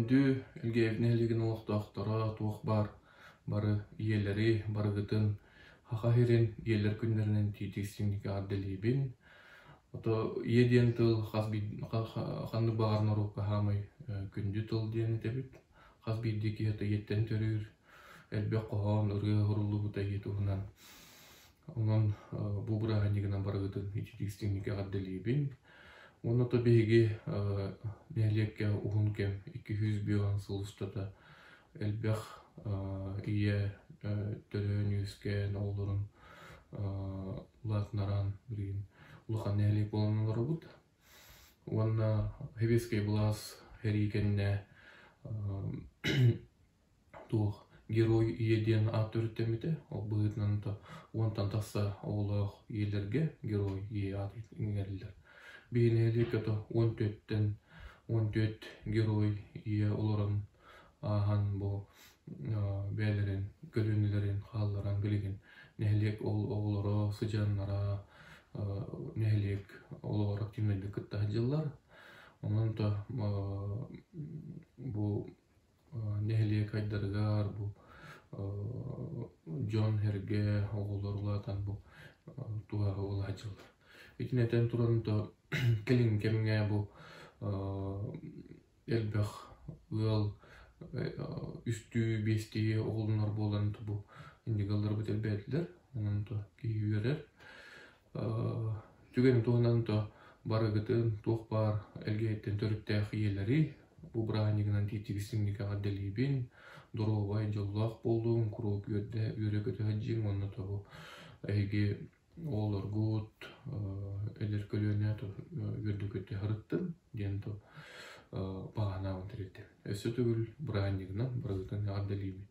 күндү илгевнелигин олохтоохтора туох бары иелери барыгытын хахахирин иелер күннеринен тиитигистиңнике адделибин. Ото иеден тыл ханны багарны рукка хамай күндү тыл диэн тебит. Хас биддики это еттен төрүр элбек кохон ыры хурулу бута етуунан. Онон бу бураханигынан барыгытын тиитигистиңнике адделибин. Оны то беги нехлекке ухун кем 200 биоган сылыстата элбех ие төлөнүскен олорун латнаран бирин улахан нехлек болонлар бут. Онна хебескей булас херикенне тух герой иеден атөртемите ол быытнан то онтан таса олох иелерге герой ие аты иңерлер. Бейнелик это 14 герой ие олорун ахан бу бәлерин, көлөнүлөрүн, халларын билген. Нехлек олоро сыжаннара, нехлек олоро активнелдик кытта жыллар. Онон то бу нехлек айдаргар бу Джон Херге олорлатан бу туага ола жыллар. Итинетен туранто келин кемге бу элбех ыл үстү бести оғылынар болан бу индигалдар бут элбеттилер. Онун то кийверер. Түген туганан то барыгытын туох бар элгейттен төрүттэх иелери бу браанигинан тиитигистиңнике адделибин. Доробай жоллах болдум, куруп үйрөкөтө хаджин, онно то бу эйги олар гуд элер көлөнө то үрдүкөтө харыттым ден то багана онтеретти. Өсө түгүл браанигинан барыгытын адделибин.